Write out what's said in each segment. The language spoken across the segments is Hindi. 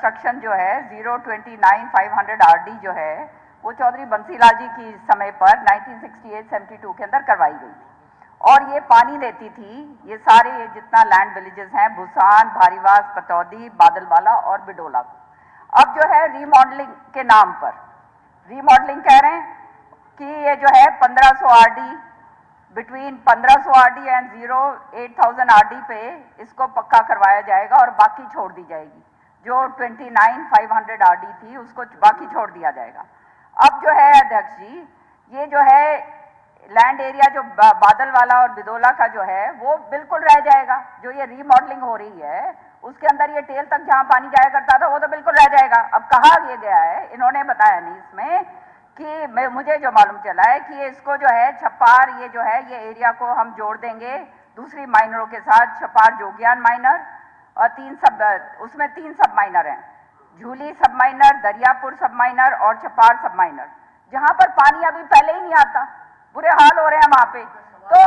कंस्ट्रक्शन जो है 029,500 RD जो है वो चौधरी बंसीलाल जी की समय पर 1968-72 के अंदर करवाई गई थी और ये पानी देती थी ये सारे जितना लैंड विलेजेस हैं भूसान, भारीवास, पतौदी, बादलवाला और बिडोला को। अब जो है रीमॉडलिंग के नाम पर रीमॉडलिंग कह रहे हैं कि ये जो है 1500 RD between 1500 RD and 8,000 RD पे इसको पक्का करवाया जाएगा और बाकी छोड़ दी जाएगी। जो 29,500 RD थी उसको बाकी छोड़ दिया जाएगा। अब जो है अध्यक्ष जी, ये जो है लैंड एरिया जो बादल वाला और बिदोला का जो है वो बिल्कुल रह जाएगा। जो ये रीमॉडलिंग हो रही है उसके अंदर ये टेल तक जहां पानी जाया करता था वो तो बिल्कुल रह जाएगा। अब कहा ये गया है, इन्होंने बताया नहीं इसमें कि मुझे जो मालूम चला है कि इसको जो है छपार ये जो है ये एरिया को हम जोड़ देंगे दूसरी माइनरों के साथ, छपार जोगियान माइनर और उसमें 3 सब माइनर हैं, झूली सब माइनर, दरियापुर सब माइनर और छपार सब माइनर, जहां पर पानी अभी पहले ही नहीं आता, बुरे हाल हो रहे हैं वहां पे। तो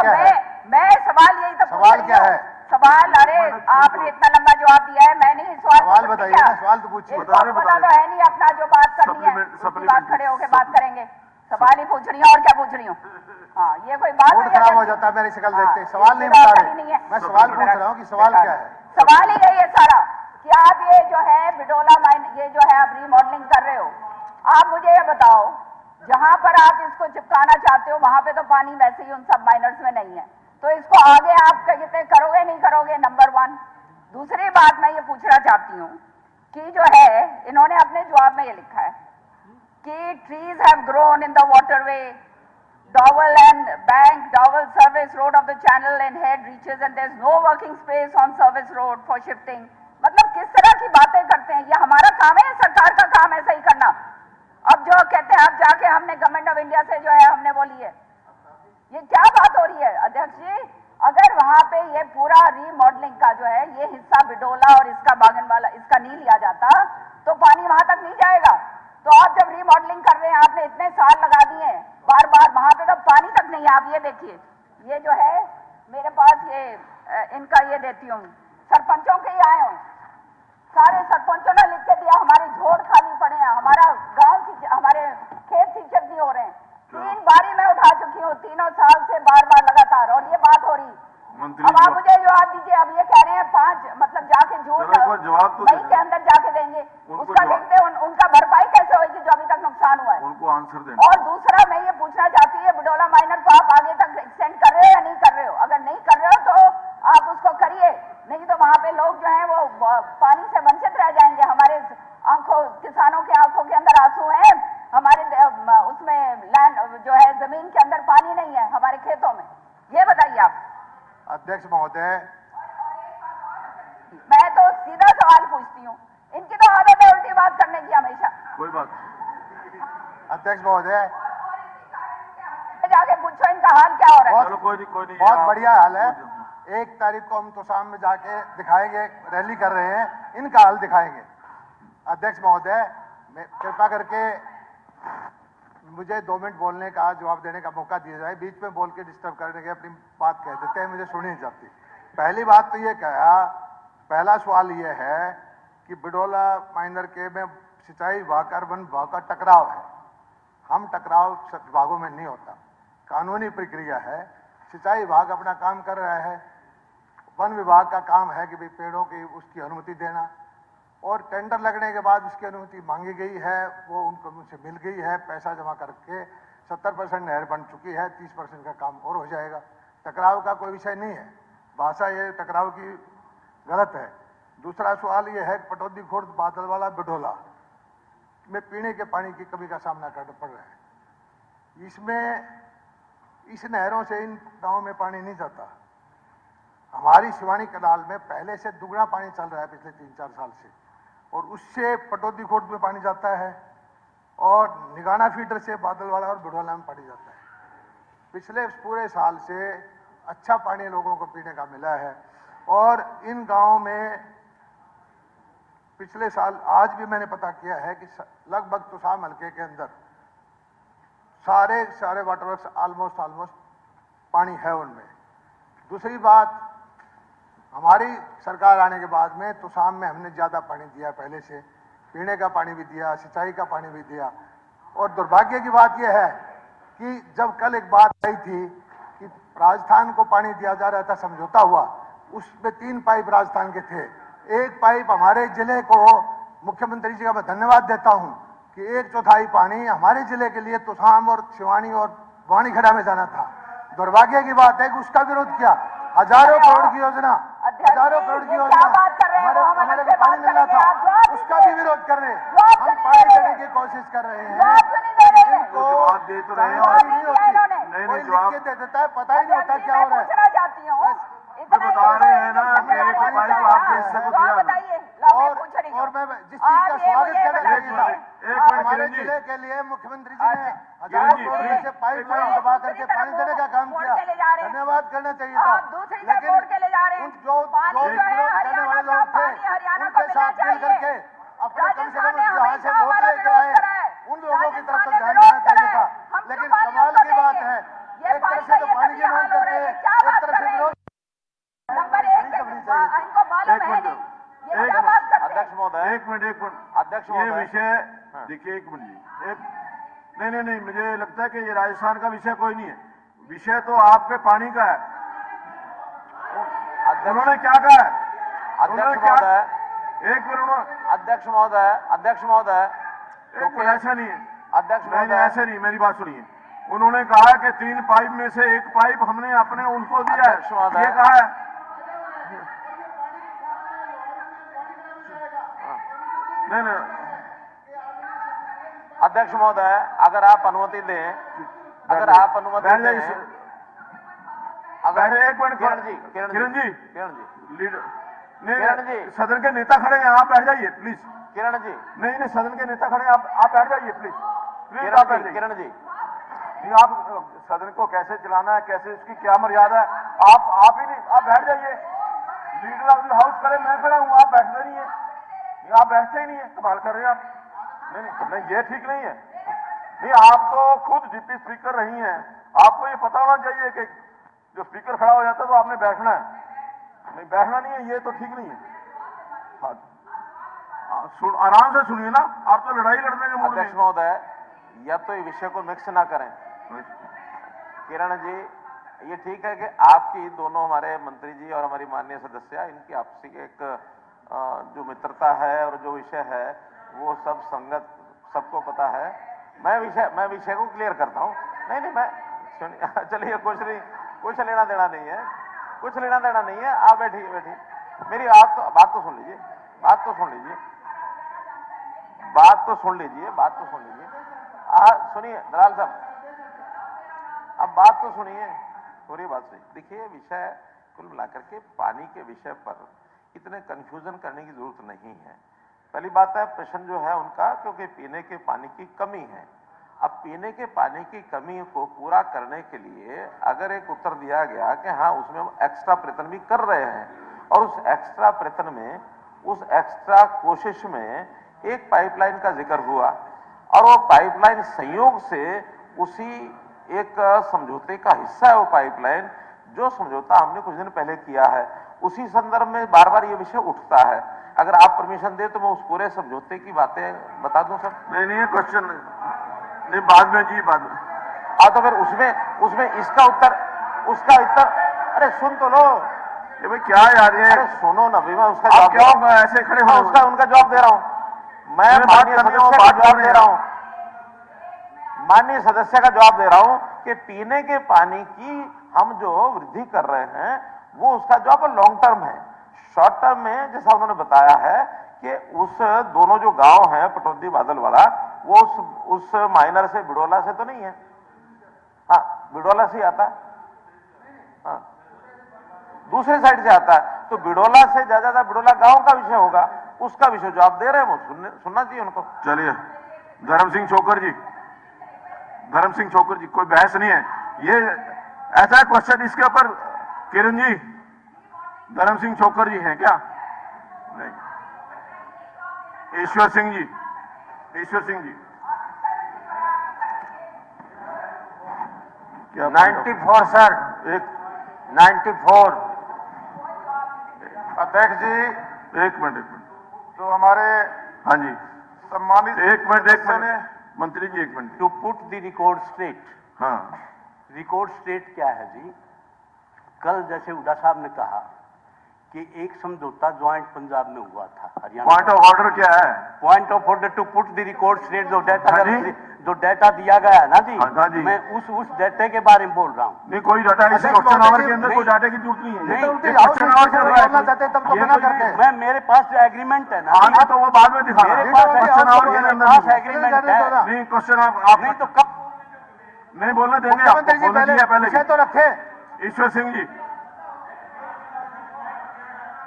मैं सवाल यही तो सवाल क्या है? सवाल, अरे आपने इतना लंबा जवाब दिया है, मैं नहीं सवाल बताइए ना, सवाल तो पूछिए। पता तो है नहीं अपना जो बात करनी है उसकी बात खड़े होके बात करेंगे। सवाल ही पूछ रही हूँ और क्या पूछ रही हूँ? हाँ, ये कोई बात मूड खराब हो जाता है मेरी शक्ल देखते। सवाल नहीं बता रहे, मैं सवाल पूछ रहा हूँ कि सवाल क्या है। सवाल ही यही है सारा कि आप ये जो है बिडोला माइन ये जो है आप रीमॉडलिंग कर रहे हो, आप मुझे ये बताओ जहां पर आप इसको चिपकाना चाहते हो वहां पे तो पानी वैसे ही उन सब माइनर्स में नहीं है, तो इसको आगे आप कहते करोगे नहीं करोगे? नंबर 1। दूसरी बात मैं ये पूछना चाहती हूँ कि जो है इन्होंने अपने जवाब में ये लिखा है कि trees have grown in the waterway, dowel and bank, dowel service road of the channel and head reaches and there is no working space on service road for shifting। मतलब किस तरह की बातें करते हैं? ये हमारा काम है, सरकार का काम है सही करना। अब जो कहते हैं अब जाके हमने गवर्नमेंट ऑफ इंडिया से जो है हमने वो लिए, ये क्या बात हो रही है अध्यक्ष जी? अगर वहां पे ये पूरा रीमॉडलिंग का जो है ये हिस्सा बिडोला और इसका बागनवाला इसका नहीं लिया जाता तो पानी वहां तक नहीं जाएगा। तो आप जब रीमॉडलिंग कर रहे हैं आपने इतने साल लगा दिए बार बार, वहां पे तो पानी तक नहीं है। आप ये देखिए, ये जो है मेरे पास ये इनका ये देती हूँ, सरपंचों के ही आए हूँ, सारे सरपंचों ने लिख के दिया हमारे झोड़ खाली पड़े हैं, हमारा गांव हमारे खेत सिंचित नहीं हो रहे हैं। 3 बारी मैं उठा चुकी हूँ 3 साल से बार बार लगातार, और ये बात हो रही। अब आप मुझे जवाब दीजिए। अब ये कह रहे हैं 5 मतलब जाके जवाब तो मई के अंदर जाके देंगे, उसका देखते उनका भरपाई कैसे होगी जो अभी तक नुकसान हुआ है, उनको आंसर देना। और दूसरा मैं ये पूछना चाहती हूँ बिडोला माइनर को आप आगे तक एक्सटेंड कर रहे हो या नहीं कर रहे हो? अगर नहीं कर रहे हो तो आप उसको करिए, नहीं तो वहां पे लोग जो है वो पानी से वंचित रह जाएंगे। हमारे आंखों किसानों की आंखों के अंदर आंसू हैं, हमारे उसमें लैंड जो है जमीन के अंदर पानी नहीं है हमारे खेतों में। ये बताइए आप। अध्यक्ष महोदय, मैं तो सीधा सवाल पूछती हूँ, इनकी तो आदत है उल्टी बात करने की हमेशा। कोई बात। अध्यक्ष महोदय, जाके पूछो इनका हाल क्या हो रहा है। चलो कोई नहीं, बहुत बढ़िया हाल है। 1 तारीख को हम तो शाम में जाके दिखाएंगे, रैली कर रहे हैं, इनका हाल दिखाएंगे। अध्यक्ष महोदय, कृपा करके मुझे 2 मिनट बोलने का जवाब देने का मौका दिया जाए। बीच में बोल के डिस्टर्ब करने के अपनी बात कह देते हैं, मुझे सुनी नहीं जाती। पहली बात तो ये कहा, पहला सवाल ये है कि बिडोला माइनर के में सिंचाई विभाग अर्बन विभाग का टकराव है। हम टकराव विभागों में नहीं होता, कानूनी प्रक्रिया है। सिंचाई विभाग अपना काम कर रहा है, वन विभाग का काम है कि भाई पेड़ों की उसकी अनुमति देना, और टेंडर लगने के बाद उसकी अनुमति मांगी गई है, वो उनको मुझसे मिल गई है। पैसा जमा करके 70% नहर बन चुकी है, 30% का काम और हो जाएगा। टकराव का कोई विषय नहीं है, भाषा ये टकराव की गलत है। दूसरा सवाल ये है कि पटौदी खुर्द, बादलवाला, बिडोला में पीने के पानी की कमी का सामना करना पड़ रहा है। इसमें इस नहरों से इन गाँव में पानी नहीं जाता। हमारी शिवानी कनाल में पहले से दुगना पानी चल रहा है पिछले 3-4 साल से, और उससे पटौदी खुर्द में पानी जाता है और निगाना फीडर से बादलवाला और बिडोला में पानी जाता है। पिछले पूरे साल से अच्छा पानी लोगों को पीने का मिला है, और इन गांवों में पिछले साल आज भी मैंने पता किया है कि लगभग तुसाम हल्के के अंदर सारे वाटर वर्क्स ऑलमोस्ट पानी है उनमें। दूसरी बात, हमारी सरकार आने के बाद में तुसाम में हमने ज़्यादा पानी दिया पहले से, पीने का पानी भी दिया, सिंचाई का पानी भी दिया। और दुर्भाग्य की बात यह है कि जब कल एक बात आई थी कि राजस्थान को पानी दिया जा रहा था, समझौता हुआ, उसमें 3 पाइप राजस्थान के थे, 1 पाइप हमारे जिले को, मुख्यमंत्री जी का मैं धन्यवाद देता हूं कि 1/4 पानी हमारे जिले के लिए तोशाम और शिवानी और वाणीखेड़ा में जाना था। दुर्भाग्य की बात है कि उसका विरोध किया। हजारों करोड़ की योजना, हजारों करोड़ की योजना हमारे को पानी मिलना था, उसका भी विरोध कर रहे हैं। हम पानी देने की कोशिश कर रहे हैं, इनको जवाब दे तो रहे हैं जानकारी नहीं होती, नहीं, कोई जवाब लिख के दे देता है, पता ही नहीं होता क्या हो रहा है। जो बता रहे हैं ना, मेरे को पाइप आपके हिस्से को दिया। और मैं जिस चीज का स्वागत करना चाहिए था, एक मिनट हमारे किरण जी। जिले के लिए मुख्यमंत्री जी ने हजारों करोड़ रुपए से पाइप लाइन दबा करके पानी देने का काम किया, धन्यवाद करना चाहिए था। लेकिन उन जो विरोध करने वाले लोग थे, उनके साथ मिल करके अपने कम से कम जहां से वोट लेके आए उन लोगों की तरफ तो ध्यान देना चाहिए था। लेकिन कमाल की बात है, एक तरफ से तो पानी की मांग करते हैं, एक तरफ से विरोध। अध्यक्ष महोदय, एक मिनट अध्यक्ष महोदय, ये विषय देखिए, एक मिनट जी, नहीं, मुझे लगता है कि ये राजस्थान का विषय कोई नहीं है, विषय तो आपके पानी का है। उन्होंने क्या कहा है? अध्यक्ष महोदय, एक मिनट, अध्यक्ष महोदय, तो कोई ऐसा नहीं है अध्यक्ष नहीं, महोदय, ऐसे नहीं, मेरी बात सुनिए। उन्होंने कहा कि 3 पाइप में से 1 पाइप हमने अपने उनको दिया अध्यक्ष है, महोदय। ये कहा है। नहीं, अध्यक्ष महोदय, अगर आप अनुमति दें, बैठ अगर आप अनुमति बैठ दें, जाइए। अगर बैठ जाइए, एक मिनट, किरण जी, किरण जी, लीडर किरण जी। नहीं, सदन के नेता खड़े हैं, आप बैठ जाइए प्लीज। किरण जी, नहीं, सदन के नेता खड़े हैं, आप बैठ जाइए प्लीज, आप बैठ जाइए। किरण जी, नहीं, आप सदन को कैसे चलाना है, कैसे इसकी क्या मर्यादा है, आप ही नहीं, आप बैठ जाइए। लीडर ऑफ द हाउस खड़े, मैं खड़ा हूं, आप बैठते नहीं है, आप बैठते ही नहीं है, कमाल कर रहे हैं आप। नहीं, ये ठीक नहीं है। नहीं, आप तो खुद डिप्टी स्पीकर रही हैं, आपको ये पता होना चाहिए कि जो स्पीकर खड़ा हो जाता है तो आपने बैठना है, नहीं बैठना नहीं है, ये तो ठीक नहीं है। हाँ, आराम से सुनिए ना, आप तो लड़ाई लड़ने के मूड में। अध्यक्ष महोदय, या तो ये विषय को मिक्स ना करें। किरण जी, ये ठीक है कि आपकी दोनों हमारे मंत्री जी और हमारी माननीय सदस्य, इनकी आपसी एक जो मित्रता है और जो विषय है वो सब संगत, सबको पता है। मैं विषय को क्लियर करता हूं। नहीं, मैं चलिए, कुछ लेना देना नहीं है, कुछ लेना देना नहीं है। आप बैठिए, मेरी बात तो सुन लीजिए, बात तो सुन लीजिए। सुनिए दलाल साहब, अब बात तो सुनिए, थोड़ी बात सुनिए। देखिए, विषय कुल मिलाकर के पानी के विषय पर इतने कंफ्यूजन करने की जरूरत नहीं है। पहली बात है, प्रश्न जो है उनका, क्योंकि पीने के पानी की कमी है। अब पीने के पानी की कमी को पूरा करने के लिए अगर एक उत्तर दिया गया कि हाँ, उसमें हम एक्स्ट्रा प्रयत्न भी कर रहे हैं, और उस एक्स्ट्रा प्रयत्न में, उस एक्स्ट्रा कोशिश में एक पाइपलाइन का जिक्र हुआ, और वो पाइपलाइन संयोग से उसी एक समझौते का हिस्सा है। वो पाइपलाइन जो समझौता हमने कुछ दिन पहले किया है, उसी संदर्भ में बार बार ये विषय उठता है। अगर आप परमिशन दे तो मैं उस पूरे समझौते की बातें बता दूं सर। नहीं, क्वेश्चन नहीं, बाद में जी, बाद में। हाँ, तो फिर उसमें उसका उत्तर, अरे सुन तो लो। ये भाई क्या यार, ये अरे सुनो ना भाई, मैं उसका आप क्यों ऐसे खड़े हो? उनका जवाब दे रहा हूं मैं, माननीय सदस्य का जवाब दे रहा हूं, माननीय सदस्य का जवाब दे रहा हूं कि पीने के पानी की हम जो वृद्धि कर रहे हैं वो उसका जवाब लॉन्ग टर्म है। शॉर्ट टर्म में जैसा उन्होंने बताया है कि उस दोनों जो गांव हैं, पटौदी बादलवाड़ा, वो उस माइनर से बिडोला से तो नहीं है। हाँ, बिडोला से आता है, हाँ, दूसरे साइड से आता है। तो बिडोला से ज्यादा बिडोला गांव का विषय होगा, उसका विषय जवाब दे रहे हैं, वो सुनना चाहिए उनको। चलिए, धर्म सिंह छोकर जी, कोई बहस नहीं है। ये ऐसा क्वेश्चन इसके ऊपर किरण जी, धर्म सिंह छोकर जी हैं क्या? नहीं। ईश्वर सिंह जी, क्या 94 सर, एक 94। अध्यक्ष जी, एक मिनट जो हमारे हाँ जी, सम्मानित एक मिनट मंत्री जी, एक minute. To put the record straight. हाँ, रिकॉर्ड स्ट्रेट क्या है जी? कल जैसे हुड्डा साहब ने कहा कि एक समझौता ज्वाइंट पंजाब में हुआ था, हरियाणा। पॉइंट ऑफ ऑर्डर क्या है? Point of order to put the record straight, जो डाटा हाँ जी। जो डाटा दिया गया है ना जी, हाँ जी। मैं उस डाटे के बारे में बोल रहा हूँ। नहीं, कोई डाटा इस अध्यक्ष क्वेश्चन आवर के महोदय अंदर जी, कोई डाटा की जरूरत नहीं है। नहीं, ये उनके क्वेश्चन हाउस में आवर चल रहा है। बोलना चाहते हैं तब तो ये मना कोई- करते हैं। मैं मेरे पास एग्रीमेंट है ना, आगे तो वो बाद में दिखाना। मेरे ये पास तो अभी क्वेश्चन आवर के मेरे अंदर पास नहीं। एग्रीमेंट है। नहीं, क्वेश्चन आप नहीं तो कब नहीं बोलने देंगे आपको, मुख्यमंत्री जी बोलने दिया पहले विषय तो रखे। ईश्वर सिंह जी,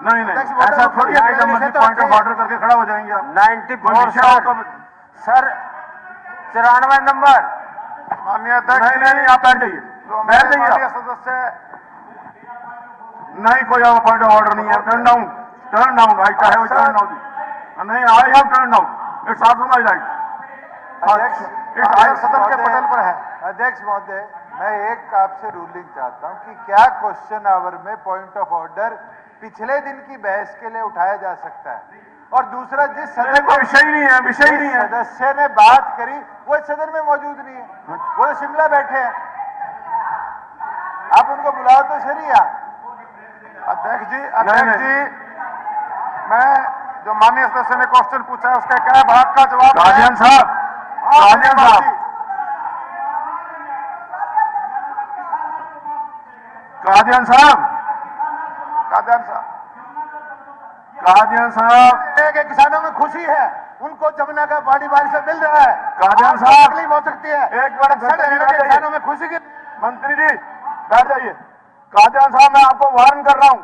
नहीं अध्यक्ष नहीं, महोदय, ऐसा थोड़ी है कि जब विषय मर्जी तो पॉइंट ऑफ रखे। ऑर्डर करके खड़ा हो जाएंगे आप। 94 विषय हो तो सर 94 नंबर। माननीय अध्यक्ष, नहीं, आप बैठ जाइए, बैठ जाइए सदस्य। नहीं, कोई पॉइंट ऑफ ऑर्डर नहीं है। टर्न डाउन राइट, चाहे वो टर्न डाउन। नहीं, I have turn down, it's also my right. अध्यक्ष सदन के पटल पर है। अध्यक्ष महोदय, मैं एक आपसे रूलिंग चाहता हूं कि क्या क्वेश्चन आवर में पॉइंट ऑफ ऑर्डर पिछले दिन की बहस के लिए उठाया जा सकता है, और दूसरा जिस सदन कोई विषय नहीं है, विषय ही नहीं है। सदस्य ने बात करी वो इस सदन में मौजूद नहीं है, वो तो शिमला बैठे हैं। आप उनको बुलाओ तो सही। अध्यक्ष जी, मैं जो माननीय सदस्य ने क्वेश्चन पूछा है उसका क्या भाग का जवाब गार्जियन साहब, गार्जियन साहब, गार्जियन साहब, गार्जियन साहब, के किसानों में खुशी है, उनको जमुना का पानी बारिश से मिल रहा है। गार्जियन साहब, तकलीफ हो सकती है, एक मिनट, किसानों में खुशी की। मंत्री जी बैठ जाइए। गार्जियन साहब, मैं आपको वार्न कर रहा हूं।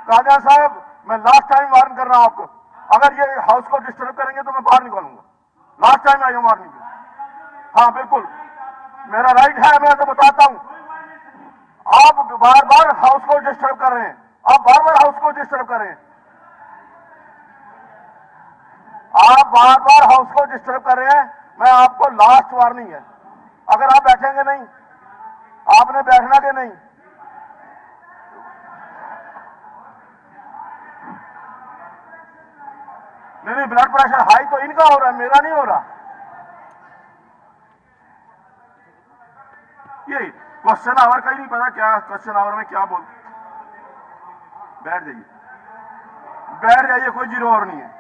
गार्जियन साहब, मैं लास्ट टाइम वार्न कर रहा हूं आपको, अगर ये हाउस को डिस्टर्ब करेंगे तो मैं बाहर निकालूंगा। लास्ट टाइम आई हूं वार्निंग। हाँ बिल्कुल, मेरा राइट है, मैं तो बताता हूं। आप बार बार हाउस को डिस्टर्ब कर रहे हैं, आप बार बार हाउस को डिस्टर्ब कर रहे हैं, आप बार बार हाउस को डिस्टर्ब कर रहे हैं। मैं आपको लास्ट वार्निंग है, अगर आप बैठेंगे नहीं, आपने बैठना कि नहीं। नहीं, ब्लड प्रेशर हाई तो इनका हो रहा है, मेरा नहीं हो रहा। यही क्वेश्चन आवर का ही नहीं पता क्या क्वेश्चन आवर में क्या बोल। बैठ जाइए, बैठ जाइए, कोई जीरो और नहीं है।